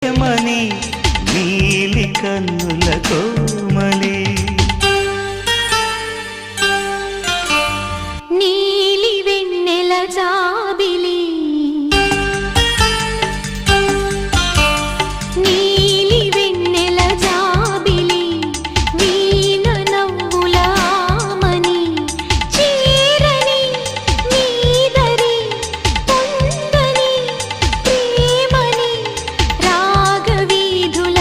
ప్రేమని నీలి కన్నుల కోమలి నీలి వెన్నెల జాబిలి నీలి వెన్నెల జాబిలి వీణ నవ్వుల ఆమని చీరని నీదరి పొందని ప్రేమని రాగవీధుల